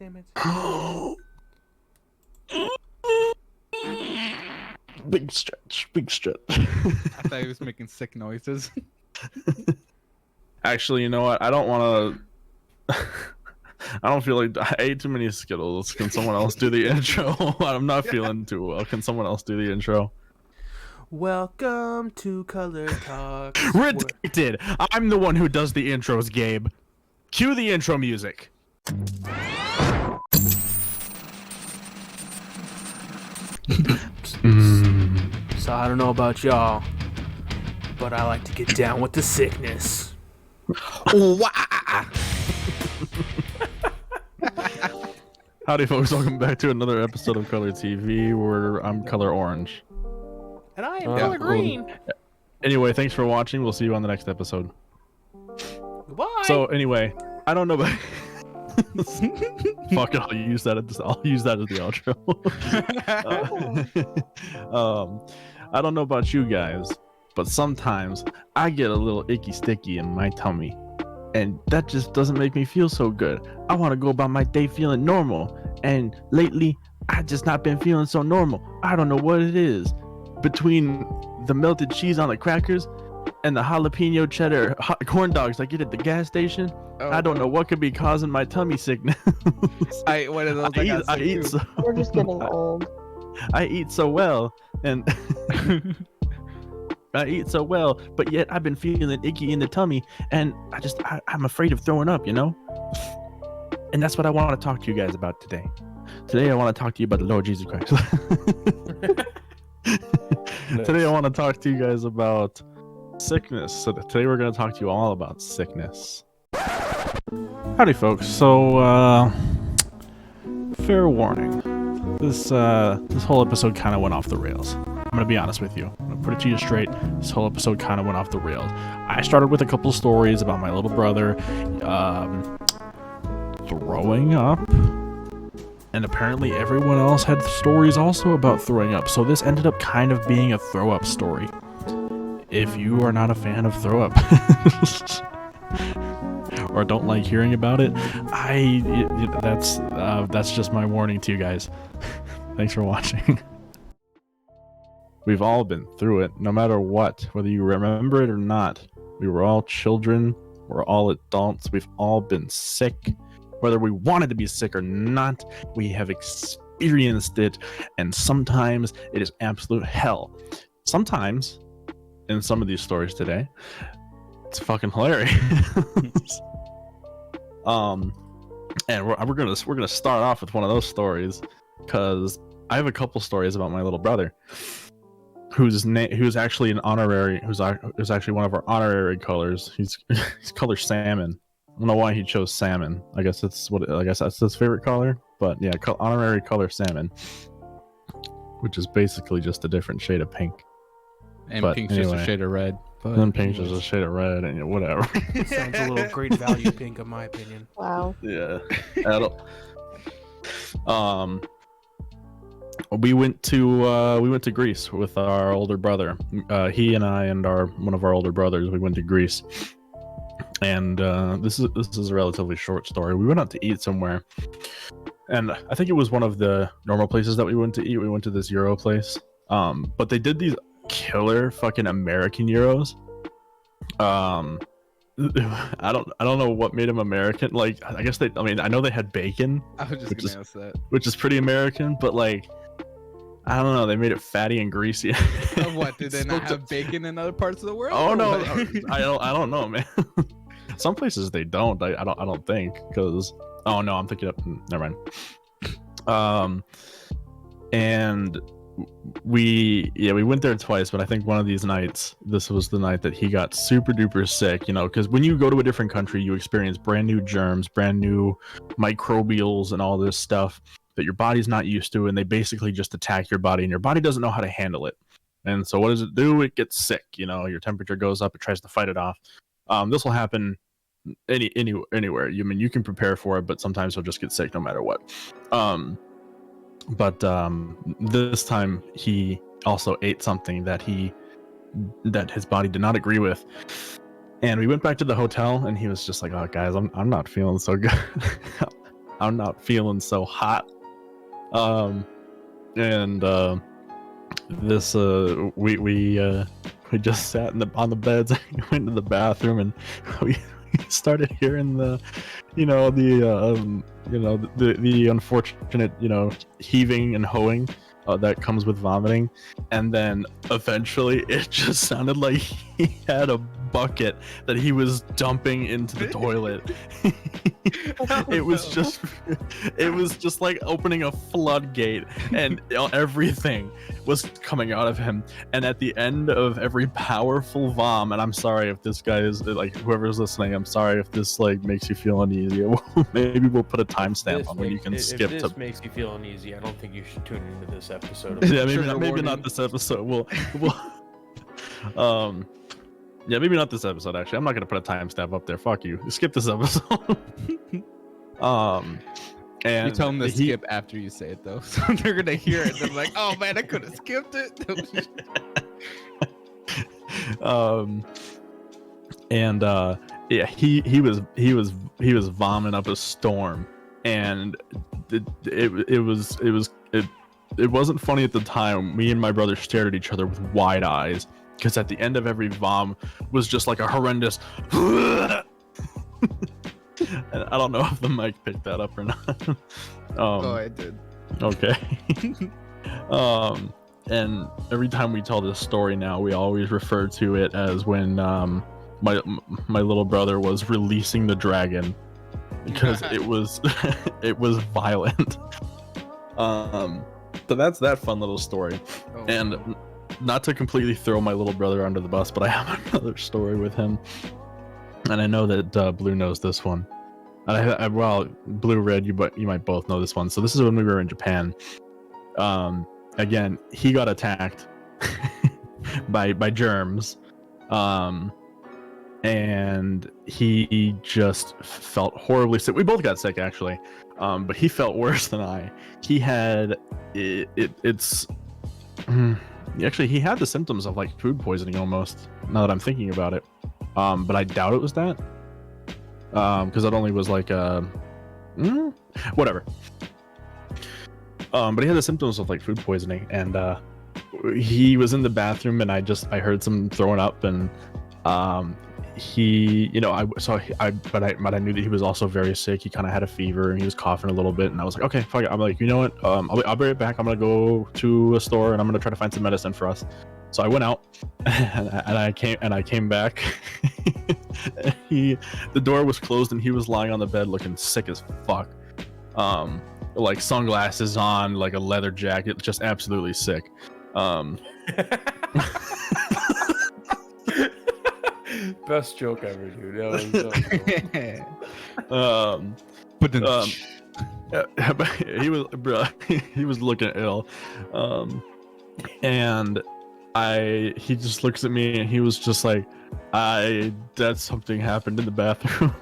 Damn it. Big stretch, big stretch. I thought he was making sick noises. Actually, you know what? I don't want to. I don't feel like I ate too many Skittles. Can someone else do the intro? I'm not feeling too well. Can someone else do the intro? Welcome to Color Talks. Redacted. I'm the one who does the intros, Gabe. Cue the intro music. So I don't know about y'all, but I like to get down with the sickness. Howdy, folks. Welcome back to another episode of Color TV, where I'm color orange. And I am color green. Anyway, thanks for watching. We'll see you on the next episode. Goodbye. So anyway, I don't know about. Fuck it, I'll use that as the outro. I don't know about you guys, but sometimes I get a little icky sticky in my tummy, and that just doesn't make me feel so good. I want to go about my day feeling normal, and lately I just not been feeling so normal. I don't know what it is. Between the melted cheese on the crackers and the jalapeno cheddar hot corn dogs I get at the gas station, I don't know what could be causing my tummy sickness. What are those? I eat so, We're just getting old. I eat so well, and I eat so well, but yet I've been feeling icky in the tummy, and I'm afraid of throwing up, you know? And that's what I want to talk to you guys about today. Today I want to talk to you about the Lord Jesus Christ. Today I want to talk to you guys about sickness. So today we're going to talk to you all about sickness. Howdy, folks. So, fair warning. This whole episode kind of went off the rails. I'm going to be honest with you. I'm going to put it to you straight. This whole episode kind of went off the rails. I started with a couple stories about my little brother throwing up. And apparently everyone else had stories also about throwing up. So this ended up kind of being a throw up story. If you are not a fan of throw up or don't like hearing about it, that's just my warning to you guys. Thanks for watching. We've all been through it, no matter what, whether you remember it or not. We were all children, we're all adults, we've all been sick. Whether we wanted to be sick or not, we have experienced it, and sometimes it is absolute hell. Sometimes, in some of these stories today, it's fucking hilarious. And we're gonna start off with one of those stories, because I have a couple stories about my little brother, who's actually who's actually one of our honorary colors. He's color salmon. I don't know why he chose salmon. I guess that's his favorite color. But yeah, honorary color salmon, which is basically just a different shade of pink. And but pink's anyway, just a shade of red. But then pink's just a shade of red, and whatever. Sounds a little great value pink, in my opinion. Wow. Yeah. We went to Greece with our older brother. He and I and one of our older brothers. We went to Greece. And this is a relatively short story. We went out to eat somewhere, and I think it was one of the normal places that we went to eat. We went to this Euro place, but they did these killer fucking American Euros. I don't know what made them American. Like, I guess I know they had bacon. I was just gonna ask that. Which is pretty American, but like, I don't know. They made it fatty and greasy. What, did they not have bacon in other parts of the world? Oh no, I don't know, man. Some places they don't. I don't think, because oh no, I'm thinking of never mind. And we went there twice, but I think one of these nights, this was the night that he got super duper sick, you know, because when you go to a different country, you experience brand new germs, brand new microbials and all this stuff that your body's not used to, and they basically just attack your body, and your body doesn't know how to handle it. And so what does it do? It gets sick, you know, your temperature goes up, it tries to fight it off. This will happen anywhere. You can prepare for it, but sometimes you'll just get sick no matter what. But this time he also ate something that his body did not agree with. And we went back to the hotel, and he was just like, "Oh, guys, I'm not feeling so good." I'm not feeling so hot. And this we just sat on the beds and went to the bathroom, and we started hearing the unfortunate heaving and hoeing that comes with vomiting. And then eventually it just sounded like he had a bucket that he was dumping into the toilet. It was just like opening a floodgate, and everything was coming out of him. And at the end of every powerful vom, and I'm sorry if this guy is like, whoever's listening, I'm sorry if this like makes you feel uneasy. Maybe we'll put a timestamp on when you can skip if to. this makes you feel uneasy, I don't think you should tune into this episode. Yeah, maybe not this episode. We'll yeah, maybe not this episode. Actually, I'm not gonna put a timestamp up there. Fuck you. Skip this episode. And you tell them to skip after you say it though, so they're gonna hear it. They're like, "Oh man, I could have skipped it." Yeah, he was vomiting up a storm, and it wasn't funny at the time. Me and my brother stared at each other with wide eyes, because at the end of every vom was just like a horrendous and I don't know if the mic picked that up or not. Oh, I did. Okay. And every time we tell this story now, we always refer to it as when my little brother was releasing the dragon, because it was it was violent. So that's that fun little story. Oh, And no. not to completely throw my little brother under the bus, but I have another story with him, and I know that Blue knows this one. And well, Blue, Red, you might both know this one. So this is when we were in Japan. Again, he got attacked by germs, and he just felt horribly sick. We both got sick actually, but he felt worse than I. He had actually, he had the symptoms of like food poisoning almost, now that I'm thinking about it. But I doubt it was that. Because it only was like whatever. But he had the symptoms of like food poisoning, and he was in the bathroom, and I heard some throwing up, and he, but I knew that he was also very sick. He kind of had a fever, and he was coughing a little bit, and I was like, okay, fuck it. I'm like, you know what? I'll be right back. I'm gonna go to a store, and I'm gonna try to find some medicine for us. So I went out, and I came back. The door was closed, and he was lying on the bed looking sick as fuck. Like sunglasses on, like a leather jacket, just absolutely sick. Best joke ever, dude. That was so cool. He was, bro, he was looking ill. And he just looks at me, and he was just like, that something happened in the bathroom.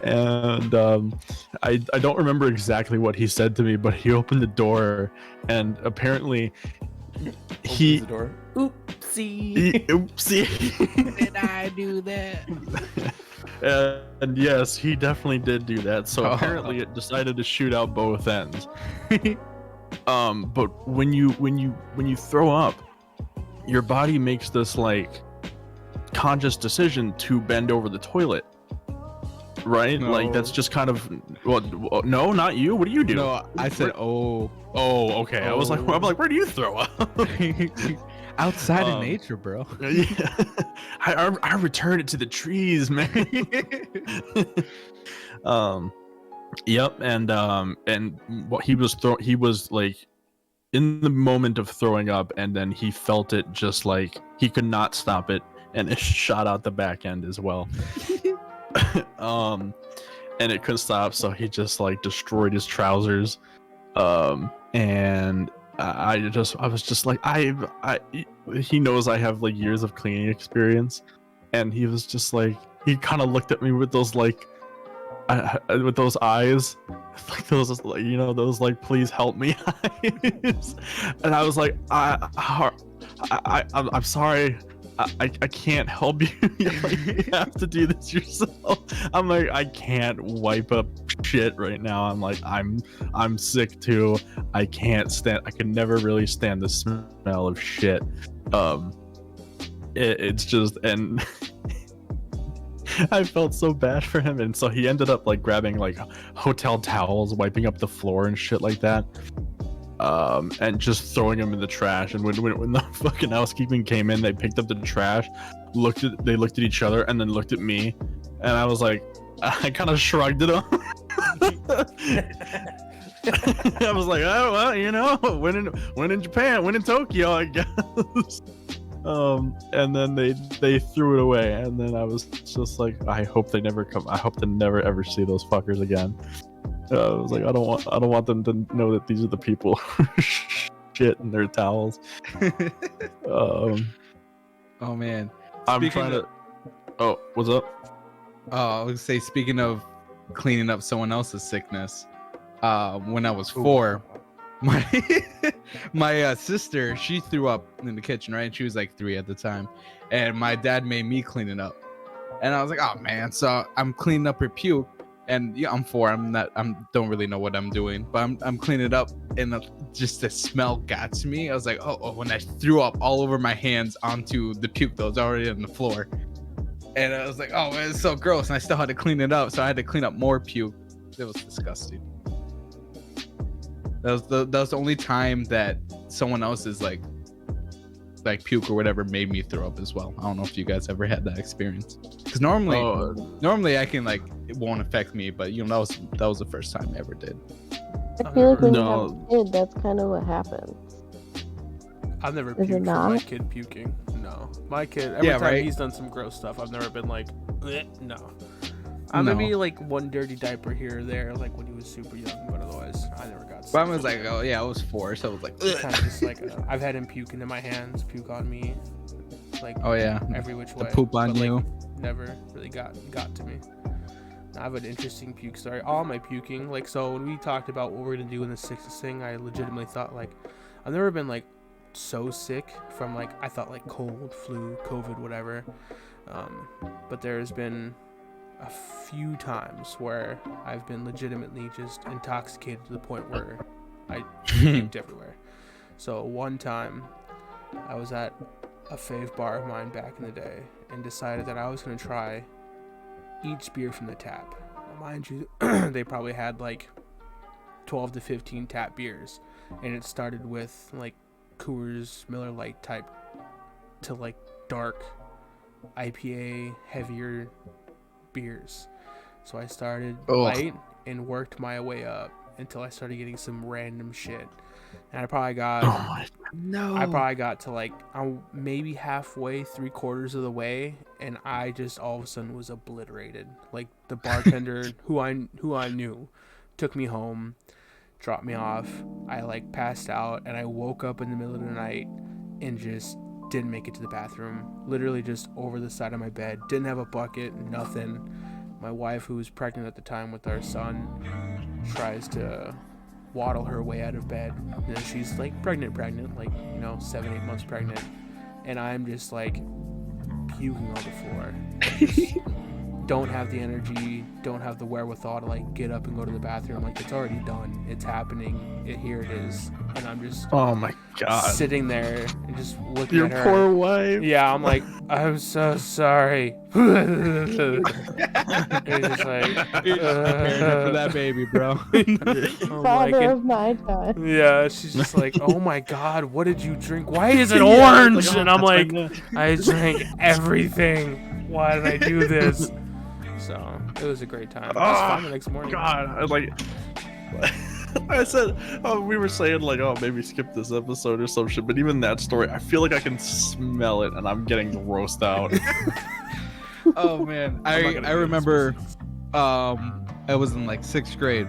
And I don't remember exactly what he said to me, but he opened the door, and apparently Opens the door. Oopsie. Oopsie. Did I do that? And yes, he definitely did do that. So apparently it decided to shoot out both ends. But when you throw up, your body makes this like conscious decision to bend over the toilet, right? No. Like that's just kind of no, not you. What do you do? No, I said, oh, okay. I'm like, where do you throw up? outside in nature, bro. Yeah, I return it to the trees, man. Yep, and what he was like in the moment of throwing up, and then he felt it, just like he could not stop it, and it shot out the back end as well. And it couldn't stop, so he just like destroyed his trousers. And I was just like, he knows I have like years of cleaning experience, and he was just like, he kind of looked at me with those like with those eyes, like those, like, those like, please help me eyes. And I was like, I'm sorry, I can't help you. Like, you have to do this yourself. I'm like, I can't wipe up shit right now. I'm like, I'm sick too. I can't stand. I can never really stand the smell of shit. It's just, and I felt so bad for him, and so he ended up like grabbing like hotel towels, wiping up the floor and shit like that. And just throwing them in the trash. And when the fucking housekeeping came in, they picked up the trash, they looked at each other, and then looked at me, and I was like, I kind of shrugged it off. I was like, oh well, you know, when in Japan, when in Tokyo, I guess. And then they threw it away, and then I was just like, I hope they never come. I hope to never ever see those fuckers again. I was like, I don't want them to know that these are the people who shit in their towels. Oh man, I'm trying to. Oh, what's up? I would say, speaking of cleaning up someone else's sickness, when I was 4, my sister, she threw up in the kitchen, right? She was like 3 at the time, and my dad made me clean it up, and I was like, oh man. So I'm cleaning up her puke. And yeah, I'm 4. Don't really know what I'm doing, but I'm cleaning it up, and just the smell got to me. I was like, oh, when I threw up all over my hands onto the puke that was already on the floor, and I was like, oh, man, it's so gross. And I still had to clean it up, so I had to clean up more puke. It was disgusting. That was the only time that someone else's like puke or whatever made me throw up as well. I don't know if you guys ever had that experience, because normally I can, like, it won't affect me, but you know, that was the first time I ever did. I feel like when you have a kid, that's kind of what happens. I've never puked from my kid puking. No, my kid, every time he's done some gross stuff, I've never been like, no. Maybe like one dirty diaper here or there, like when he was super young, but otherwise I never got sick. Mine was like, oh yeah, I was 4, so I was like, kind of just like, I've had him puke into my hands, puke on me, like, oh yeah, every which way. The poop on you. Like, never really got to me. I have an interesting puke story. All my puking, like, so when we talked about what we're gonna do in the Sickest thing, I legitimately thought, like, I've never been like so sick from, like, I thought like cold, flu, COVID, whatever. But there's been a few times where I've been legitimately just intoxicated to the point where I puked everywhere. So one time I was at a fave bar of mine back in the day and decided that I was going to try each beer from the tap. Now, mind you, they probably had like 12 to 15 tap beers, and it started with like Coors, Miller Lite type to like dark IPA, heavier beers. So I started light and worked my way up until I started getting some random shit. And I probably got to like maybe halfway, 3/4 of the way, and I just all of a sudden was obliterated. Like the bartender who I knew took me home, dropped me off. I like passed out, and I woke up in the middle of the night and just didn't make it to the bathroom. Literally just over the side of my bed. Didn't have a bucket, nothing. My wife, who was pregnant at the time with our son, tries to waddle her way out of bed. You know, she's like pregnant, like, you know, 7-8 months pregnant. And I'm just like puking on the floor. Just don't have the energy, don't have the wherewithal to like get up and go to the bathroom. Like, it's already done. It's happening. Here it is. And I'm just oh my god, sitting there and just looking your at her. Your poor wife. Yeah, I'm like, I'm so sorry. It's just like for that baby, bro. Father of my child. Yeah, she's just like, oh my god, what did you drink? Why is it orange? Like, and I'm like, I drank everything. Why did I do this? So it was a great time. It was fun the next morning. God, I like. I said, we were saying like, oh, maybe skip this episode or some shit. But even that story, I feel like I can smell it, and I'm getting grossed out. Oh man, I remember, I was in like 6th grade,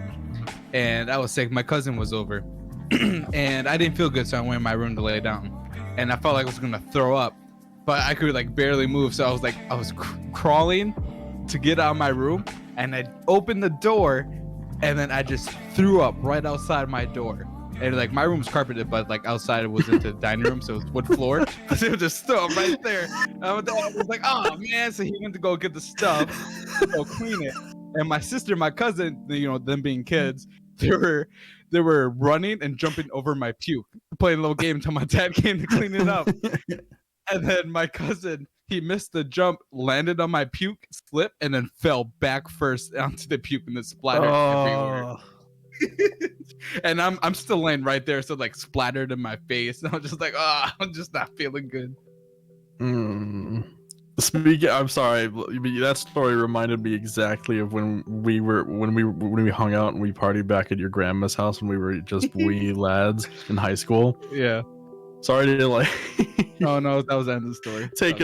and I was sick. My cousin was over, and I didn't feel good, so I went in my room to lay down, and I felt like I was gonna throw up, but I could like barely move. So I was crawling to get out of my room, and I opened the door. And then I just threw up right outside my door. And like my room's carpeted, but like outside it was into the dining room, so it was wood floor. So it was just stuff right there. I was like, oh man. So he went to go get the stuff, go clean it. And my sister, my cousin, them being kids, they were running and jumping over my puke, playing a little game until my dad came to clean it up. And then my cousin, he missed the jump, landed on my puke, slipped, and then fell back first onto the puke, and it splattered everywhere. And I'm still laying right there, so like splattered in my face. And I'm just like, I'm just not feeling good. I'm sorry, that story reminded me exactly of when we hung out and we partied back at your grandma's house when we were just wee lads in high school. Yeah. Sorry to like. Oh no, that was the end of the story. Take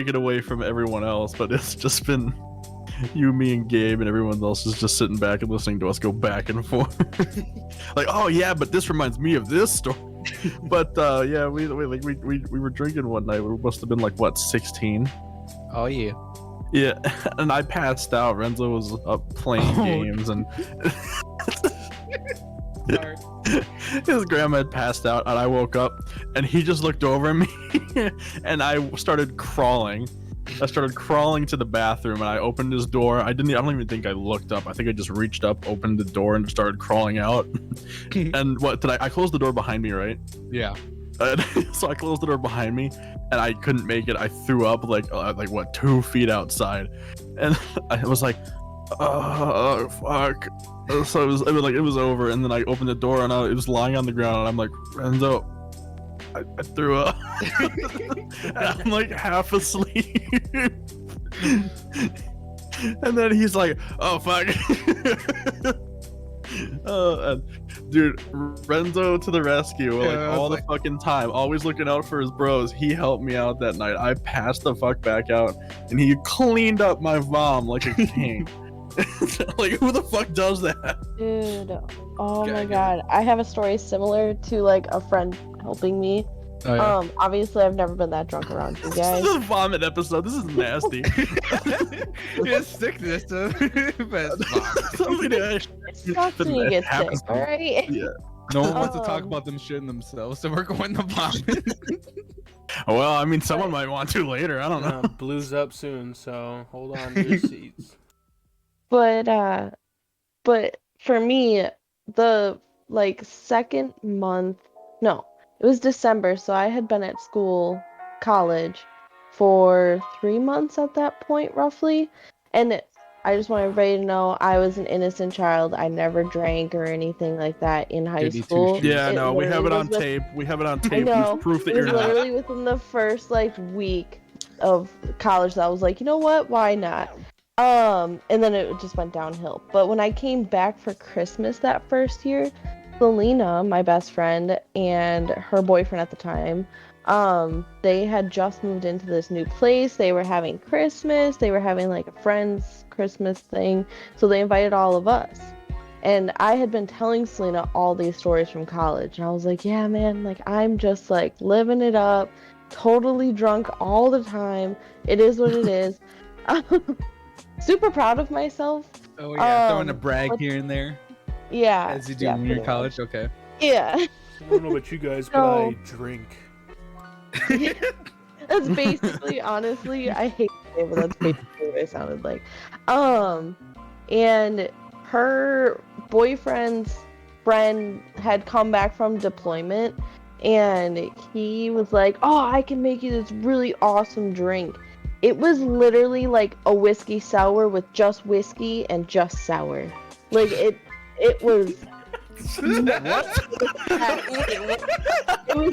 it away from everyone else, but it's just been you, me, and Gabe, and everyone else is just sitting back and listening to us go back and forth. Like, oh yeah, but this reminds me of this story. But yeah, we were drinking one night. We must have been like what, 16. Oh yeah. Yeah, and I passed out. Renzo was up playing games, and his grandma had passed out, and I woke up, and he just looked over at me, and I started crawling. I started crawling to the bathroom, and I opened his door. I don't even think I looked up. I think I just reached up, opened the door, and started crawling out. And what did I closed the door behind me, right? Yeah. So I closed the door behind me, and I couldn't make it. I threw up like what, 2 feet outside, and I was like, oh fuck. So it was over, and then I opened the door, and it was lying on the ground, and I'm like, Renzo, I threw up. And I'm like half asleep. And then he's like, oh fuck. Dude, Renzo to the rescue, all the fucking time, always looking out for his bros. He helped me out that night. I passed the fuck back out, and he cleaned up my vom like a king. Like, who the fuck does that? Dude, oh my god. I have a story similar to like a friend helping me. Oh, yeah. Obviously I've never been that drunk around you guys. This is a vomit episode. This is nasty. It's sickness. It sucks when you get sick, alright? Yeah. No one wants to talk about them shitting themselves, so we're going to vomit. Well, I mean, someone might want to later. I don't know. Blue's up soon, so hold on to your seats. But for me, the like second month, no, it was December, so I had been at college for 3 months at that point, roughly. And I just want everybody to know I was an innocent child. I never drank or anything like that in high school. Yeah, no, we have it on tape. We have it on tape. We've proof that you're not. It was literally within the first like week of college that I was like, you know what? Why not? And then it just went downhill. But when I came back for Christmas that first year, Selena, my best friend, and her boyfriend at the time, they had just moved into this new place. They were having Christmas. They were having like a friend's Christmas thing. So they invited all of us. And I had been telling Selena all these stories from college. And I was like, yeah, man, like I'm just like living it up, totally drunk all the time. It is what it is. Super proud of myself. Oh yeah, throwing a brag here and there. Yeah. As you do when you're in college, okay. Yeah. I don't know about you guys, but I drink. That's basically, honestly, I hate to say it, but that's basically what it sounded like. And her boyfriend's friend had come back from deployment, and he was like, oh, I can make you this really awesome drink. It was literally like a whiskey sour with just whiskey and just sour. Like it was. What? It was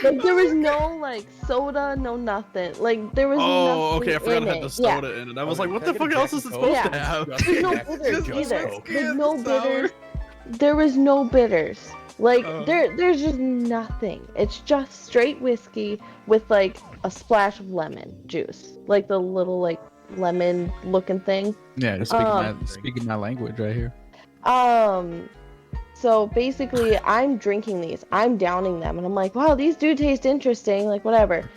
like there was no like soda, no nothing. Like there was nothing. Okay, I forgot in it had the soda in it. I was like, what the fuck else is it supposed to have? There's no bitters either. There's no bitters. There was no bitters. Like there's just nothing. It's just straight whiskey with like a splash of lemon juice, like the little like lemon looking thing. Yeah, just speaking my language right here. So basically, I'm drinking these. I'm downing them, and I'm like, wow, these do taste interesting. Like whatever.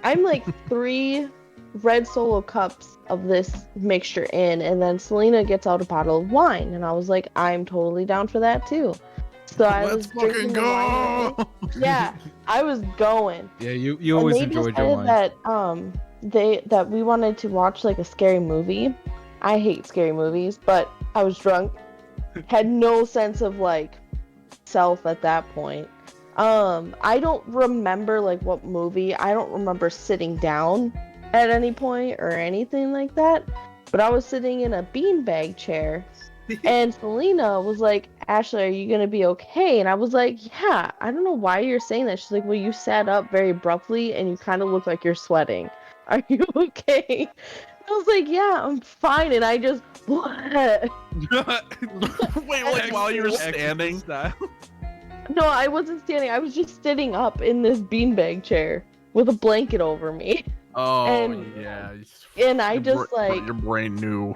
I'm like 3 red Solo cups of this mixture in, and then Selena gets out a bottle of wine, and I was like, I'm totally down for that too. So I Let's was fucking drinking the wine. go. Yeah, I was going. Yeah, you And always they enjoyed your decided wine. that we wanted to watch like a scary movie. I hate scary movies, but I was drunk. Had no sense of like self at that point. I don't remember like what movie. I don't remember sitting down at any point or anything like that. But I was sitting in a beanbag chair, and Selena was like, "Ashley, are you gonna be okay?" And I was like, "Yeah." I don't know why you're saying that. She's like, "Well, you sat up very abruptly, and you kind of look like you're sweating. Are you okay?" I was like, "Yeah, I'm fine." And I just what? Wait, like while you were standing? No, I wasn't standing. I was just sitting up in this beanbag chair with a blanket over me. Oh, And- yeah. And I Your just bra- like, your brain knew.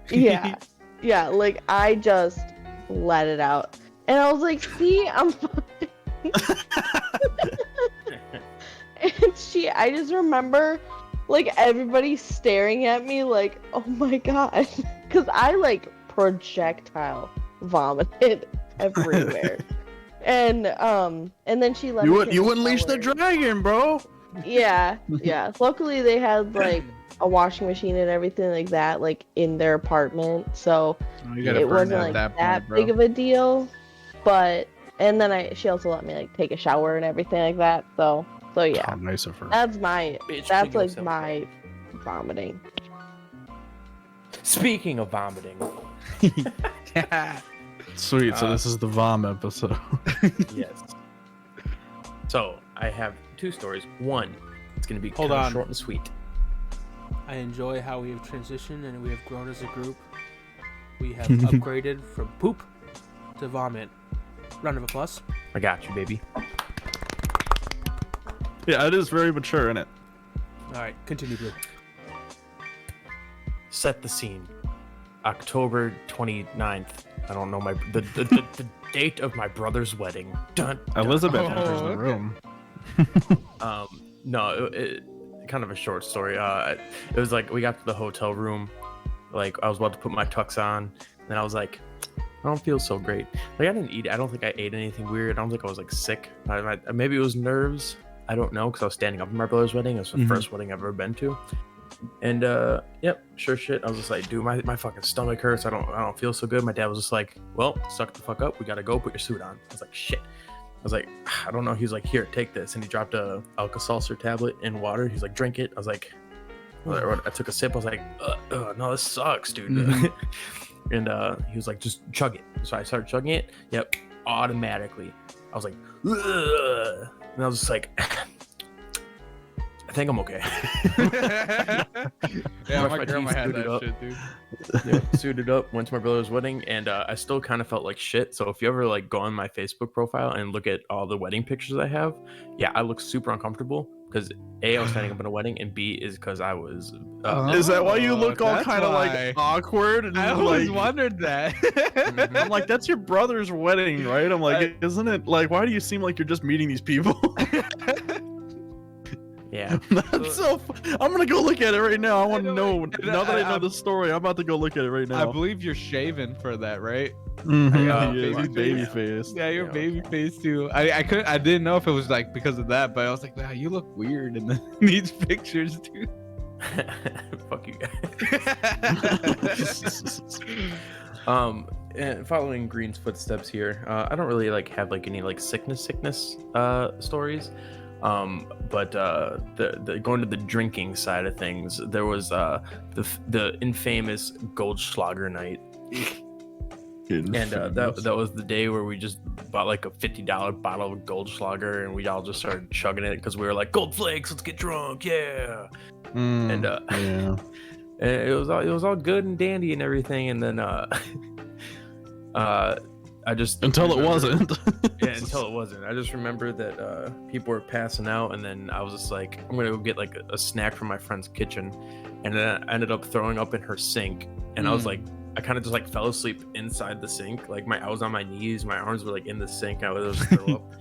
yeah, yeah, like I just let it out. And I was like, "See, I'm fine." And I just remember like everybody staring at me like, "Oh my god." Because I like projectile vomited everywhere. And then she let me take You a unleashed the shower. dragon, bro. Yeah, yeah. Luckily they had like a washing machine and everything like that, like in their apartment, so You gotta it burn wasn't at like that that point, bro. big of a deal. But and then she also let me like take a shower and everything like that. So Oh, yeah, nice of her. that's my Bitch, that's clean like yourself my vomiting. Speaking of vomiting, Sweet. So this is the vom episode. yes. So I have two stories. One, it's gonna be Hold kind of on. short and sweet. I enjoy how we have transitioned and we have grown as a group. We have upgraded from poop to vomit. Round of applause. I got you, baby. Yeah, it is very mature, isn't it? All right, continue, Blue. Set the scene. October 29th. I don't know the date of my brother's wedding. Dun, dun. Elizabeth Oh, enters the okay. room. No, it kind of a short story. It was like we got to the hotel room, like I was about to put my tux on, and I was like, I don't feel so great. Like I didn't eat. I don't think I ate anything weird. I don't think I was like sick. Maybe it was nerves. I don't know, because I was standing up at my brother's wedding. It was the first wedding I've ever been to. And yep, sure shit. I was just like, dude, my fucking stomach hurts. I don't feel so good. My dad was just like, well, suck the fuck up. We gotta go. Put your suit on. I was like, shit. I was like, I don't know. He was like, here, take this. And he dropped a Alka-Seltzer tablet in water. He's like, drink it. I was like, I took a sip. I was like, no, this sucks, dude. And he was like, just chug it. So I started chugging it. Yep, automatically. I was like, ugh. And I was just like, I think I'm okay. Yeah, My my grandma had suited that up. shit, dude. Yeah, suited up, went to my brother's wedding, and I still kind of felt like shit. So if you ever like go on my Facebook profile and look at all the wedding pictures I have, yeah, I look super uncomfortable because A, I was standing up in a wedding, and B is because I was. Is that why you Oh, look all that's kind of why. like awkward? And I always like, wondered that. I'm like, that's your brother's wedding, right? I'm like, isn't it? Like, why do you seem like you're just meeting these people? Yeah. That's so. I'm gonna go look at it right now. I want to know. like, Now that I know I- the story, I'm about to go look at it right I now. believe you're shaven for that, right? Mhm, Yeah, he is. He's baby baby face. Yeah, you're Yeah, baby face too. I didn't know if it was like because of that, but I was like, wow, you look weird in these pictures, dude. Fuck you guys. And following Green's footsteps here, I don't really like have like any like sickness stories. But the going to the drinking side of things, there was the infamous Goldschlager night. And that was the day where we just bought like a $50 bottle of Goldschlager and we all just started chugging it because we were like, Gold Flakes, let's get drunk, yeah. And yeah. and it was all good and dandy and everything, and then I just Until it remember- wasn't. Yeah, until it wasn't. I just remember that people were passing out, and then I was just like, I'm gonna go get like a snack from my friend's kitchen, and then I ended up throwing up in her sink, and I was like, I kind of just like fell asleep inside the sink, like I was on my knees, my arms were like in the sink, I was just throw up,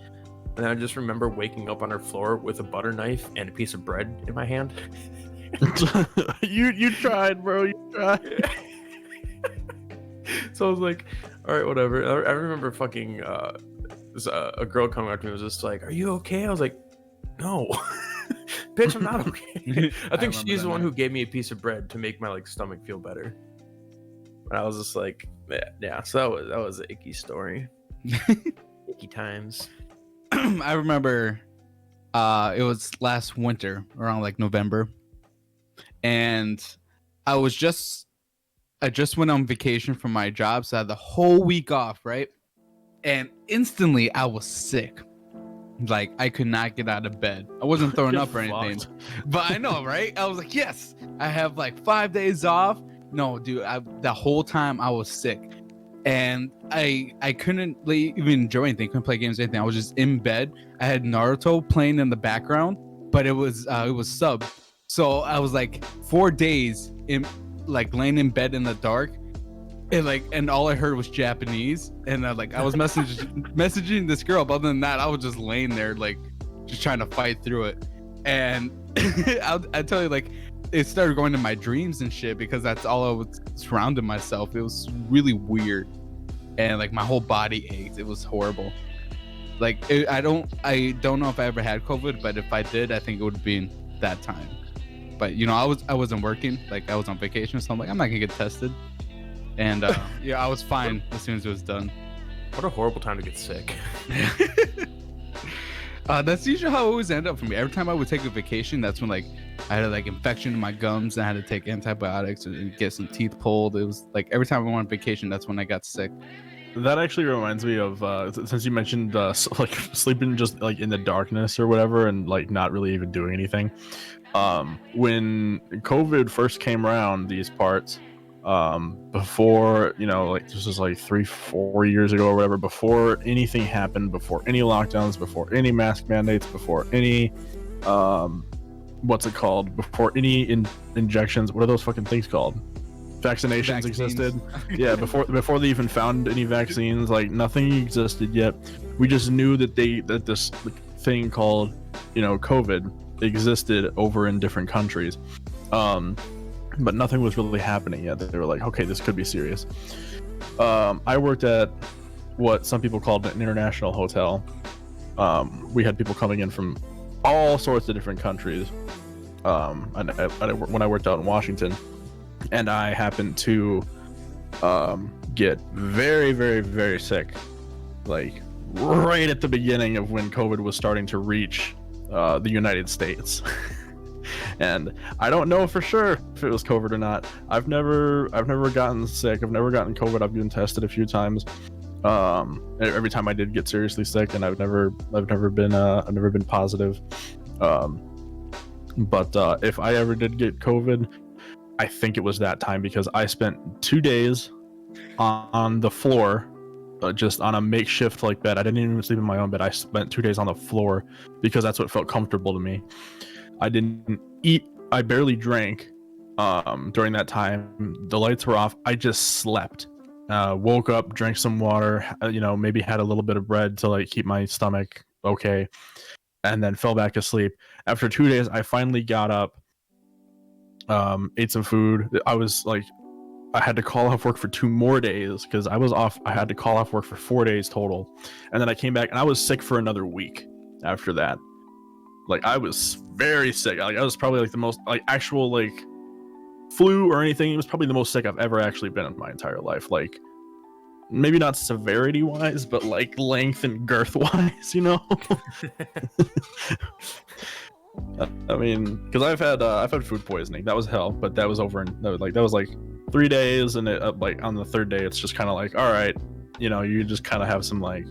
and I just remember waking up on her floor with a butter knife and a piece of bread in my hand. you tried, bro. You tried. So I was like, all right, whatever. I remember fucking a girl coming up to me was just like, "Are you okay?" I was like, "No, bitch, I'm not okay." I think she's the one who gave me a piece of bread to make my like stomach feel better. And I was just like, yeah. So that was an icky story. Icky times. I remember it was last winter around like November, and I just went on vacation from my job, so I had the whole week off, right? And instantly I was sick. Like I could not get out of bed. I wasn't throwing up or anything, but I know, right? I was like, yes, I have like 5 days off. No, dude, the whole time I was sick, and I couldn't even enjoy anything. Couldn't play games or anything. I was just in bed. I had Naruto playing in the background, but it was sub. So I was like 4 days in, like laying in bed in the dark, and all I heard was Japanese, and I was messaging this girl, but other than that, I was just laying there like just trying to fight through it. And I tell you, like, it started going to my dreams and shit because that's all I was surrounding myself. It was really weird, and like my whole body ached. It was horrible. Like I don't know if I ever had COVID, but if I did, I think it would be in that time. But you know, I wasn't working, like I was on vacation, so I'm like, I'm not gonna get tested. And yeah, I was fine as soon as it was done. What a horrible time to get sick. That's usually how it always ended up for me. Every time I would take a vacation, that's when like I had like infection in my gums and I had to take antibiotics and get some teeth pulled. It was like every time I went on vacation, that's when I got sick. That actually reminds me of since you mentioned like sleeping just like in the darkness or whatever, and like not really even doing anything. When COVID first came around these parts, before, you know, like this was like 3-4 years ago or whatever, before anything happened, before any lockdowns, before any mask mandates, before any what's it called, before any injections, what are those fucking things called, vaccines existed. Yeah, before they even found any vaccines, like nothing existed yet. We just knew that this thing called, you know, COVID existed over in different countries, but nothing was really happening yet. They were like, okay, this could be serious. I worked at what some people called an international hotel. We had people coming in from all sorts of different countries. And when I worked out in Washington, and I happened to get very, very, very sick, like right at the beginning of when COVID was starting to reach the United States. And I don't know for sure if it was COVID or not. I've never gotten sick. I've never gotten COVID. I've been tested a few times. Every time I did get seriously sick, and I've never been positive. But if I ever did get COVID, I think it was that time, because I spent 2 days on the floor, just on a makeshift like bed. I didn't even sleep in my own bed. I spent 2 days on the floor because that's what felt comfortable to me. I didn't eat. I barely drank during that time. The lights were off. I just slept. Woke up, drank some water, you know, maybe had a little bit of bread to like keep my stomach okay, and then fell back asleep. After 2 days, I finally got up, ate some food. I was like, I had to call off work for 2 more days because I was off. I had to call off work for 4 days total. And then I came back and I was sick for another week after that. Like I was very sick. Like I was probably like the most like actual like flu or anything. It was probably the most sick I've ever actually been in my entire life. Like maybe not severity wise, but like length and girth wise, you know. I mean, because I've had food poisoning. That was hell, but that was over in that was like 3 days, and it like on the 3rd day, it's just kind of like, all right, you know, you just kind of have some like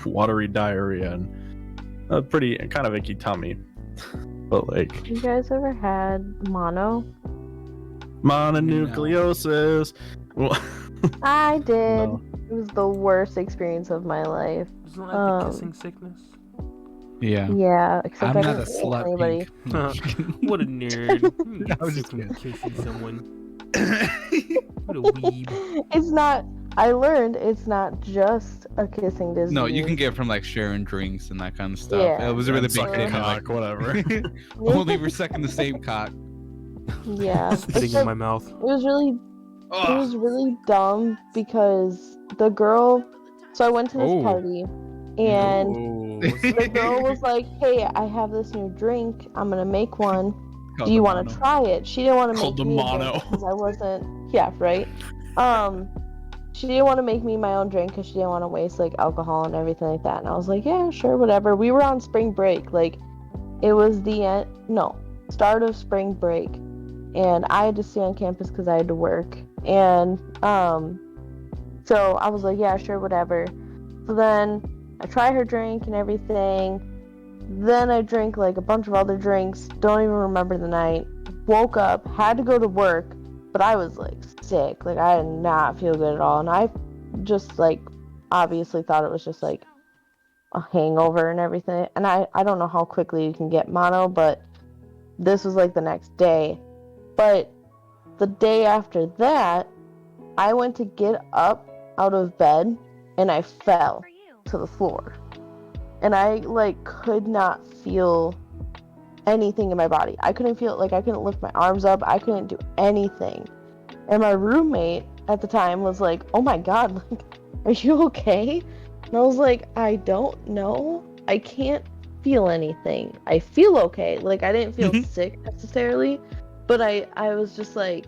watery diarrhea and a pretty kind of icky tummy. But like, You guys ever had mononucleosis? No. Well, I did. No. It was the worst experience of my life. Isn't that like the kissing sickness? Yeah. Yeah, except I'm I not a didn't kiss slut. anybody. What a nerd. I was just Kissing kidding. someone. What a weeb. It's not. I learned it's not just a kissing disease. No, you can get it from like sharing drinks and that kind of stuff. Yeah. It was a really big sucking thing. cock, whatever. Only we're sucking the same cock. Yeah, Spitting in except my mouth. it was really It was really dumb because the girl. So I went to this Oh. party, and Ooh. the girl was like, "Hey, I have this new drink. I'm gonna make one. Called Do you the want mono. to try it?" She didn't want to Called make the me a mono. drink because I wasn't. Yeah, right. She didn't want to make me my own drink because she didn't want to waste like alcohol and everything like that. And I was like, "Yeah, sure, whatever." We were on spring break. Like, it was the end. No, start of spring break, and I had to stay on campus because I had to work. And so I was like, "Yeah, sure, whatever." So then I try her drink and everything. Then I drank like a bunch of other drinks. Don't even remember the night. Woke up, had to go to work, but I was like sick. Like I did not feel good at all. And I just like obviously thought it was just like a hangover and everything. And I don't know how quickly you can get mono, but this was like the next day. But the day after that, I went to get up out of bed and I fell to the floor. And I like could not feel anything in my body. I couldn't feel like I couldn't lift my arms up. I couldn't do anything. And my roommate at the time was like, "Oh my god, like, are you okay?" And I was like, "I don't know. I can't feel anything. I feel okay. Like I didn't feel sick necessarily, but I was just like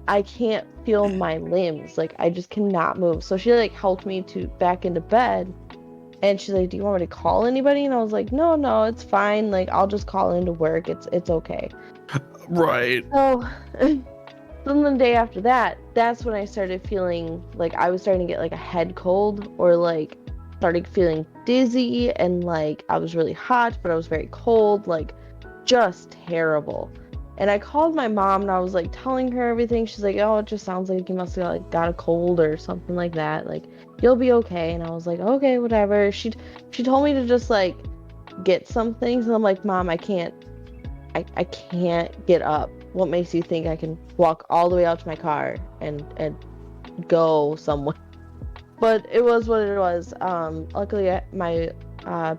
I can't feel my limbs. Like I just cannot move." So she like helped me to back into bed. And she's like, "Do you want me to call anybody?" And I was like, No, it's fine. Like, I'll just call into work. It's okay." Right. So, then the day after that, that's when I started feeling like I was starting to get like a head cold or like started feeling dizzy and like I was really hot, but I was very cold, like just terrible. And I called my mom and I was like telling her everything. She's like, "Oh, it just sounds like you must have like got a cold or something like that. Like you'll be okay." And I was like, "Okay, whatever." She told me to just like get some things and I'm like, "Mom, I can't get up. What makes you think I can walk all the way out to my car and go somewhere?" But it was what it was. Luckily, my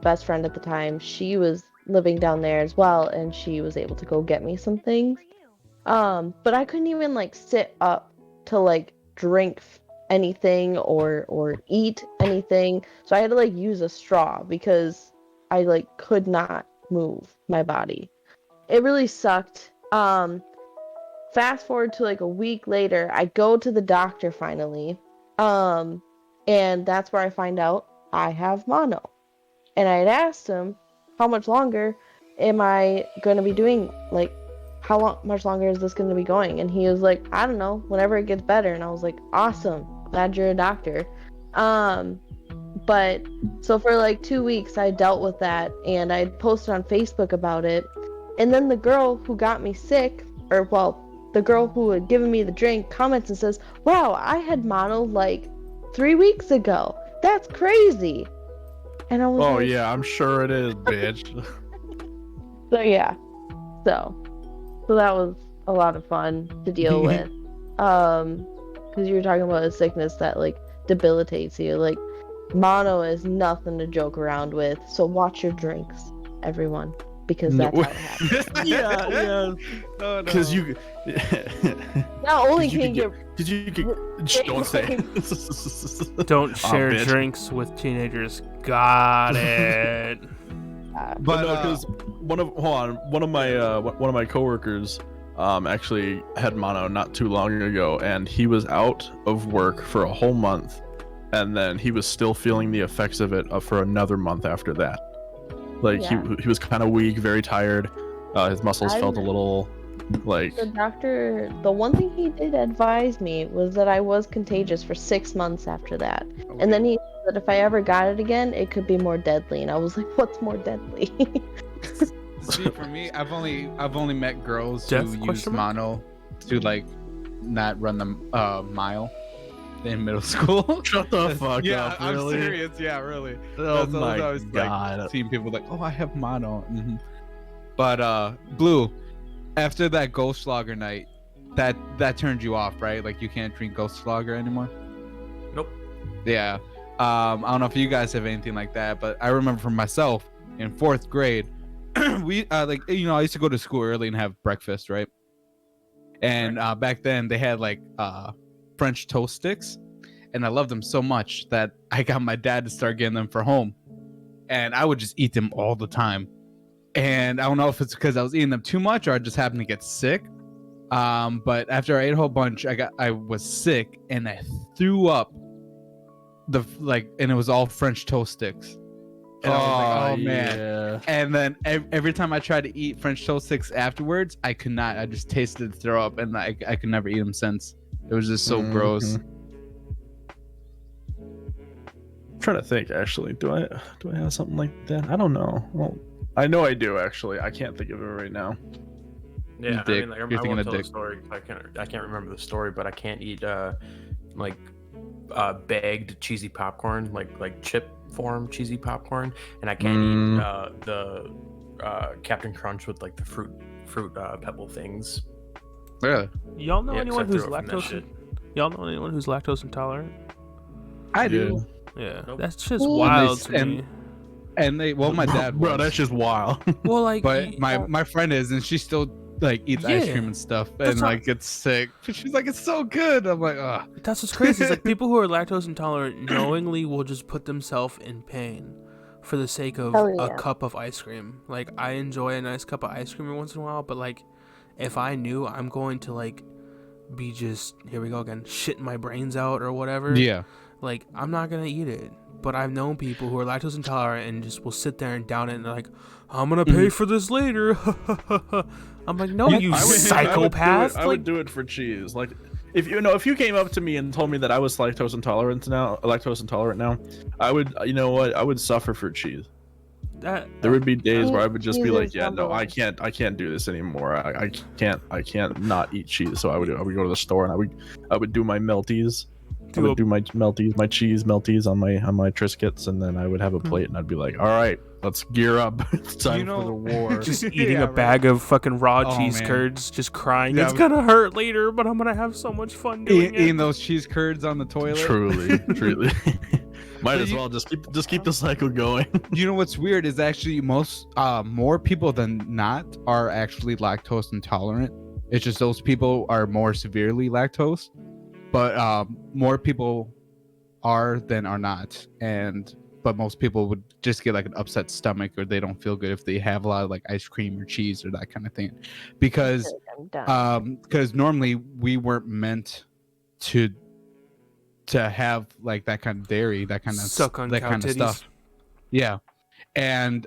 best friend at the time, she was living down there as well, and she was able to go get me some things. But I couldn't even like sit up to like drink anything or eat anything. So I had to like use a straw because I like could not move my body. It really sucked. Fast forward to like a week later, I go to the doctor finally. And that's where I find out I have mono. And I had asked him, "How much longer am I going to be doing? Like, much longer is this going to be going?" And he was like, "I don't know, whenever it gets better." And I was like, "Awesome. Glad you're a doctor." But so for like 2 weeks, I dealt with that and I posted on Facebook about it. And then the girl who got me sick, or well, the girl who had given me the drink comments and says, "Wow, I had mono like 3 weeks ago. That's crazy." And I was Oh like, yeah, I'm sure it is, bitch. So yeah, so that was a lot of fun to deal with. Because you were talking about a sickness that like debilitates you. Like mono is nothing to joke around with. So watch your drinks, everyone, because that's how it happens. yeah. Oh, no. Because you. Not only you can you Because you could. Don't say. Don't Aw, share bitch. drinks with teenagers. Got it. But no, because one of my coworkers actually had mono not too long ago, and he was out of work for a whole month, and then he was still feeling the effects of it for another month after that. Like Yeah. he was kind of weak, very tired. His muscles felt a little like. The doctor, the one thing he did advise me was that I was contagious for 6 months after that. And then he said that if I ever got it again, it could be more deadly. And I was like, "What's more deadly?" See, for me, I've only met girls Death, who use question mark? mono to like not run the mile in middle school. Shut the fuck Yeah, up! I'm Really? serious. Yeah, really. Oh That's my always, god! Like, seeing people like, "Oh, I have mono." But Blue, after that Ghost Lager night, that turned you off, right? Like you can't drink Ghost Lager anymore. Nope. Yeah. I don't know if you guys have anything like that, but I remember for myself in 4th grade, we like I used to go to school early and have breakfast, right? And back then they had like French toast sticks, and I loved them so much that I got my dad to start getting them for home, and I would just eat them all the time. And I don't know if it's because I was eating them too much or I just happened to get sick. But after I ate a whole bunch, I was sick and I threw up and it was all French toast sticks. And I was like, oh man. Yeah. And then every time I tried to eat French toast sticks afterwards, I could not. I just tasted the throw up, and I could never eat them since. It was just so gross. I'm trying to think. Actually, do I have something like that? I don't know. Well, I know I do actually. I can't think of it right now. Yeah, Dick. I mean, like, You're I thinking won't of tell the dick. story. I can't remember the story, but I can't eat bagged cheesy popcorn, like chip form cheesy popcorn, and I can't eat the Captain Crunch with like the fruit pebble things. Really? Y'all know Yeah, 'cause I anyone who's threw up from that lactose? shit. Y'all know anyone who's lactose intolerant? I do. Yeah, Nope. that's just Ooh. wild to And- me. And my dad Bro, was. that's just wild. Well, like, But my friend is, and she still like eats ice Yeah. cream and stuff, That's and not- like gets sick. She's like, it's so good. I'm like, ugh. that's what's crazy. It's like people who are lactose intolerant knowingly will just put themselves in pain for the sake of Hell a yeah. cup of ice cream. Like, I enjoy a nice cup of ice cream every once in a while, but like, if I knew I'm going to like be just, here we go again, shitting my brains out or whatever, Yeah. like, I'm not gonna eat it. But I've known people who are lactose intolerant and just will sit there and down it and they're like, I'm gonna pay for this later. I'm like, no, you psychopath. I would do it for cheese. Like, if you came up to me and told me that I was lactose intolerant now, I would, you know what, I would suffer for cheese. There would be days where I would just be Cheese like, is yeah, no, number I can't do this anymore. I can't not eat cheese. So I would go to the store and I would do my melties. I would do my melties, my cheese melties on my Triscuits, and then I would have a plate and I'd be like, all right, let's gear up. It's time for the war. just eating Yeah, a bag of fucking raw Oh, cheese man. curds, just crying. Yeah, It's gonna hurt later, but I'm gonna have so much fun doing Eating it. those cheese curds on the toilet. Truly. Might But as well just keep the cycle going. You know what's weird is actually more people than not are actually lactose intolerant. It's just those people are more severely lactose, but more people are than are not. But most people would just get like an upset stomach or they don't feel good if they have a lot of like ice cream or cheese or that kind of thing, because I'm done. normally we weren't meant to have like that kind of dairy, that kind of Suck on that cow kind of titties. stuff. Yeah, and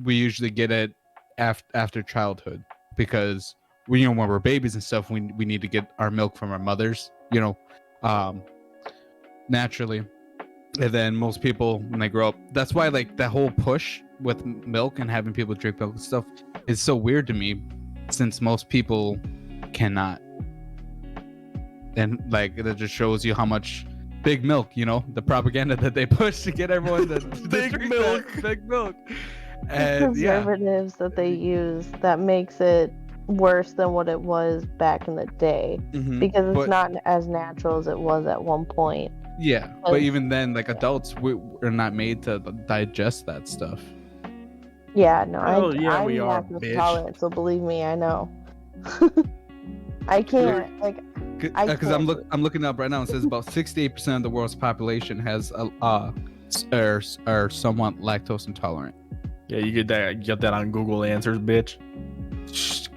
we usually get it after childhood because when we're babies and stuff, we need to get our milk from our mothers, naturally. And then most people when they grow up, that's why like that whole push with milk and having people drink milk and stuff is so weird to me, since most people cannot. And like that just shows you how much big milk, the propaganda that they push to get everyone to Big drink milk. that big milk. The And yeah, preservatives that they use that makes it worse than what it was back in the day, because it's but, not as natural as it was at one point. yeah, but even then, like adults, we're not made to digest that stuff. Yeah, no, Oh, yeah, I'm we are, lactose bitch. intolerant, so believe me, I know. I can't like I Because I'm can't. I'm looking up right now. It says about 68% of the world's population has are somewhat lactose intolerant. Yeah, you get that on Google Answers, bitch.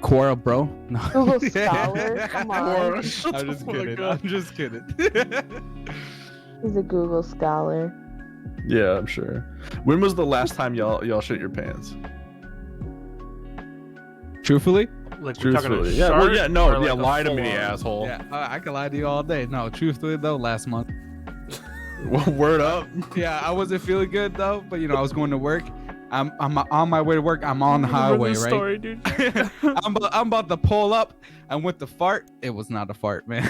Quora, bro. No. Google Scholar, come on. I'm just kidding. I'm just kidding. He's a Google scholar. Yeah, I'm sure. When was the last time y'all shit your pants? Truthfully, Like, we're talking Truthfully, a yeah. Well, shark yeah, no, or, yeah. like, a Lie to me, full-on- asshole. yeah, I can lie to you all day. No, truthfully though, last month. Word up. Yeah, I wasn't feeling good though, but I was going to work. I'm on my way to work. I'm on the Remember highway, this right? story, dude? I'm about to pull up, and with the fart, it was not a fart, man.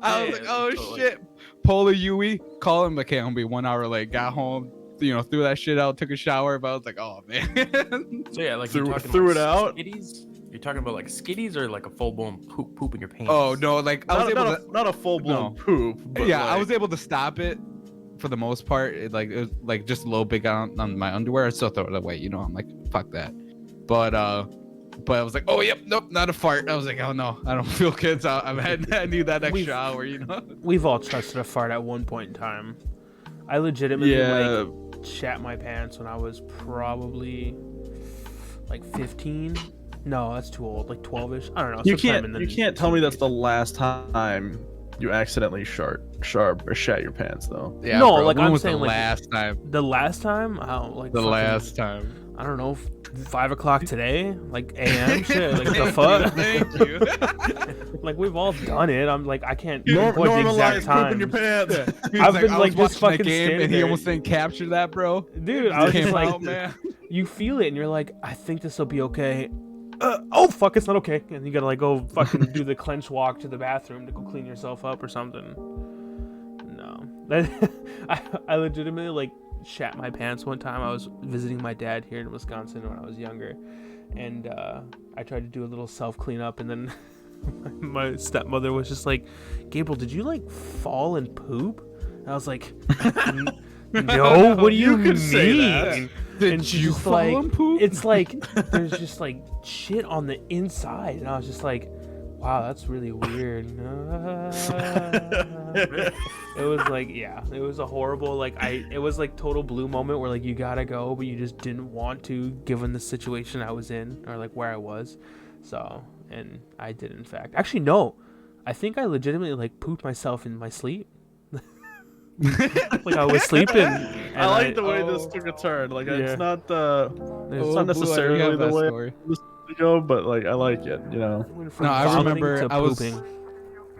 I was like, Yeah, oh totally. shit. Polar UE, call him. Okay, I'm gonna be 1 hour late. Got home, threw that shit out, took a shower, but I was like, oh man. So yeah, like Threw- you're talking threw like it out? Skitties? You're talking about like skitties or like a full blown poop in your pants? Oh no, like I was able to. Not a full blown No. poop. But Yeah, I like- was able to stop it for the most part. It was like just a little bit on my underwear. I still throw it away. I'm like, fuck that. But But I was like, oh, yep, nope, not a fart. I was like, oh no, I don't feel good. So I need that extra hour, you know? We've all trusted a fart at one point in time. I legitimately like shat my pants when I was probably like 15. No, that's too old. Like 12ish. I don't know. You can't tell me that's the last time you accidentally shat your pants though. Yeah, no, bro, like when I'm was saying, the like last time. the last time. How like The fucking, last time. I don't know, 5 o'clock today, like a.m. shit. Like the fuck. Thank you. Like we've all done it. I'm like I can't pinpoint the Normalize exact time. pooping your pants. I've been like just watching fucking the game, standing and he there. almost didn't capture that, bro. Dude, I was just Came like, out, man. you feel it, and you're like, I think this will be okay. Oh fuck, it's not okay, and you gotta like go fucking do the clench walk to the bathroom to go clean yourself up or something. No, I legitimately like shat my pants one time. I was visiting my dad here in Wisconsin when I was younger, and I tried to do a little self cleanup, and then my stepmother was just like, Gabriel, did you like fall and poop? And I was like, no, what do you could say mean? Did And she's you just fall like, and poop? it's like there's just like shit on the inside, and I was just like, wow, that's really weird. It was like, yeah, it was a horrible, like it was like total blue moment where like you gotta go, but you just didn't want to given the situation I was in or like where I was. So, and I did in fact. Actually, no, I think I legitimately like pooped myself in my sleep. Like I was sleeping. I like the way this took a turn. Like Yeah. it's not It's not necessarily the way story. this to go, but like I like it. You know. Went from No, I vomiting remember to I was pooping.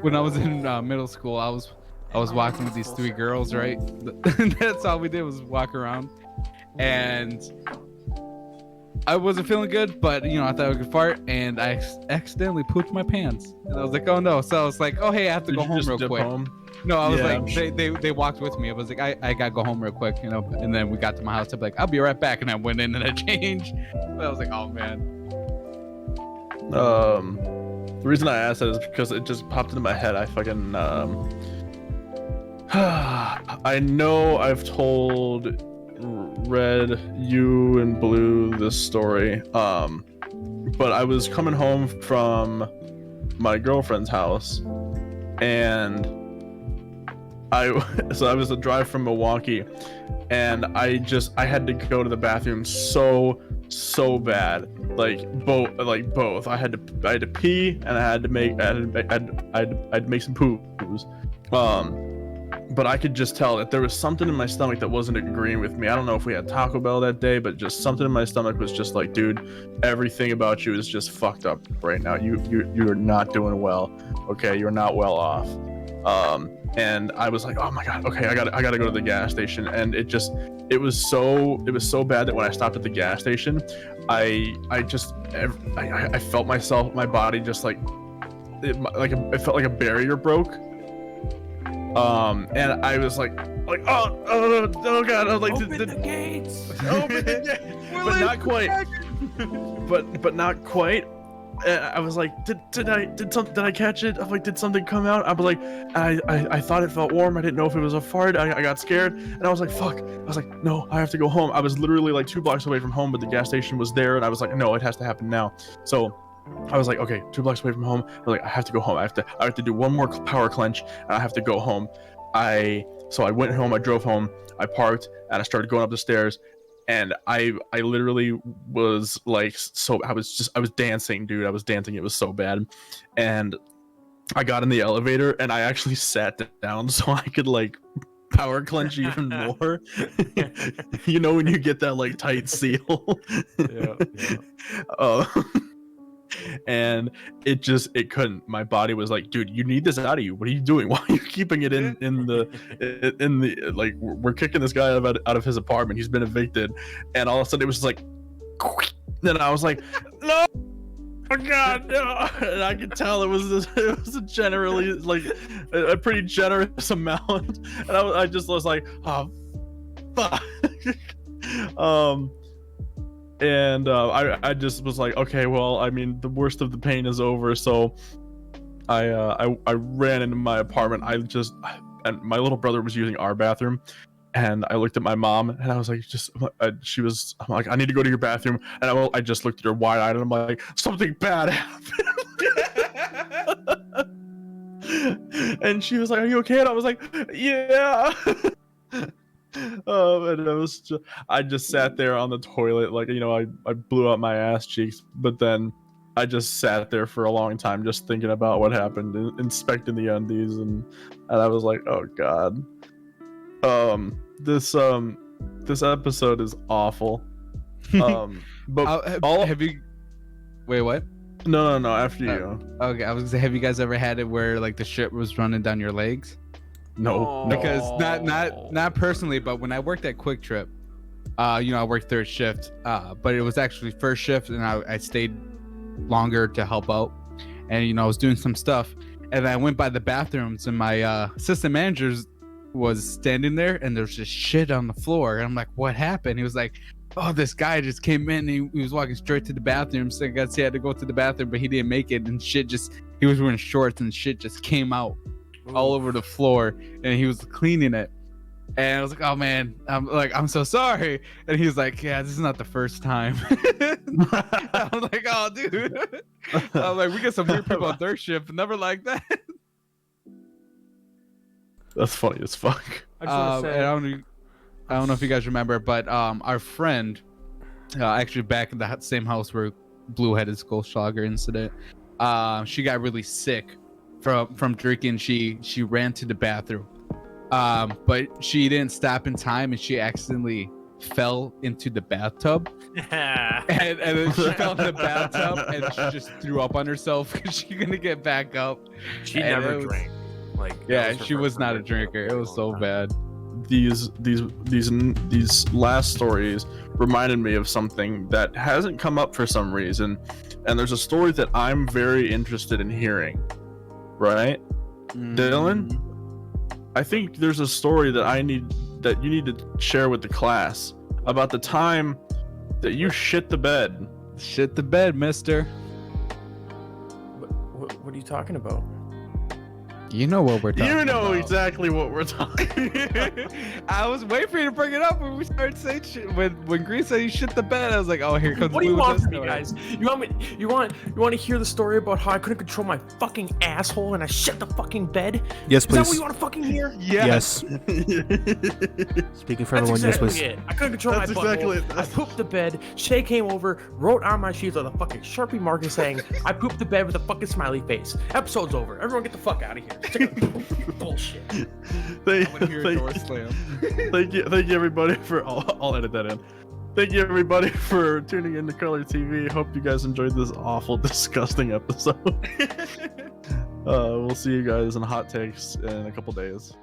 when I was in middle school. I was walking with these 3 girls, right? That's all we did was walk around, and I wasn't feeling good, but you know I thought I could fart, and I accidentally pooped my pants, and I was like, oh no! So I was like, oh hey, I have to Did go you home just real dip quick. home? No, I was Yeah. like, they walked with me. I was like, I gotta go home real quick, you know. And then we got to my house. I'm like, I'll be right back, and I went in and I changed. But I was like, oh man. The reason I asked that is because it just popped into my head. I fucking I know I've told Red, you, and Blue this story. But I was coming home from my girlfriend's house, and I was a drive from Milwaukee, and I had to go to the bathroom so bad, like both. I had to pee, and I had to make some poos. But I could just tell that there was something in my stomach that wasn't agreeing with me. I don't know if we had Taco Bell that day, but just something in my stomach was just like, dude, everything about you is just fucked up right now. You're not doing well. Okay, you're not well off. And I was like, oh my god, okay, I gotta go to the gas station. And it was so bad that when I stopped at the gas station, I felt my body just like it felt like a barrier broke. And I was like, oh god, I was like, Open the gates. open the gates, but not quite, but not quite. I was like, did I catch it? I'm like, did something come out? I was like, I thought it felt warm. I didn't know if it was a fart. I got scared, and I was like, fuck. I was like, no, I have to go home. I was literally like 2 blocks away from home, but the gas station was there, and I was like, no, it has to happen now. So I was like, okay, 2 blocks away from home. I was like, I have to go home. I have to do one more power clench, and I have to go home. So I went home. I drove home. I parked, and I started going up the stairs. And I literally was like, I was dancing, dude. I was dancing. It was so bad. And I got in the elevator, and I actually sat down so I could like power clench even more. You know when you get that like tight seal. Yeah. And it couldn't. My body was like, dude, you need this out of you. What are you doing? Why are you keeping it in the like, we're kicking this guy out of his apartment. He's been evicted. And all of a sudden it was just like, then I was like, no, oh god, no. And I could tell it was a generally like a pretty generous amount. And I just was like, oh fuck. And I just was like, okay, well, I mean, the worst of the pain is over. So I ran into my apartment. And my little brother was using our bathroom, And I looked at my mom, and I was like, I'm like, I need to go to your bathroom. And I just looked at her wide-eyed, and I'm like, something bad happened. And she was like, are you okay? And I was like, yeah. And I just sat there on the toilet, like, I blew out my ass cheeks, but then I just sat there for a long time, just thinking about what happened, inspecting the undies, and I was like, oh god. This episode is awful. But have you? Wait, what? No, after you. Okay, I was gonna say, have you guys ever had it where like the shit was running down your legs? No. Because not personally, but when I worked at Quick Trip, I worked third shift, but it was actually first shift, and I stayed longer to help out, and I was doing some stuff, and I went by the bathrooms, and my assistant managers was standing there, and there's just shit on the floor, and I'm like, what happened? He was like, oh, this guy just came in, and he was walking straight to the bathroom, so I guess he had to go to the bathroom, but he didn't make it, and he was wearing shorts, and shit just came out all over the floor, and he was cleaning it, and I was like, oh man, I'm so sorry, and he was like, yeah, this is not the first time. I was like, oh dude, I'm like, we get some weird people on third shift, but never like that. That's funny as fuck. I just want to say, I don't know if you guys remember, but our friend, actually back in the same house where blue-headed Skullschlager incident, she got really sick from drinking. She ran to the bathroom, but she didn't stop in time, and she accidentally fell into the bathtub. and then she fell in the bathtub, and she just threw up on herself because she couldn't get back up. She never drank. Like, yeah, she was not a drinker. It was so bad. These last stories reminded me of something that hasn't come up for some reason, and there's a story that I'm very interested in hearing. Right, Dylan? I think there's a story that you need to share with the class about the time that you shit the bed. Shit the bed, mister. What are you talking about? You know what we're talking about. You know exactly what we're talking. I was waiting for you to bring it up when we started saying shit. When Green said he shit the bed, I was like, oh, here comes. What do you want from me, guys? You want to hear the story about how I couldn't control my fucking asshole and I shit the fucking bed? Yes, please. Is that what you want to fucking hear? Yes. Speaking for everyone, exactly yes, please. it. I couldn't control my butthole. I pooped the bed. Shay came over, wrote on my sheets with a fucking Sharpie marker saying, I pooped the bed with a fucking smiley face. Episode's over. Everyone get the fuck out of here. Bullshit. Thank you everybody for I'll edit that in. Thank you everybody for tuning in to Color TV. Hope you guys enjoyed this awful, disgusting episode. We'll see you guys in hot takes in a couple days.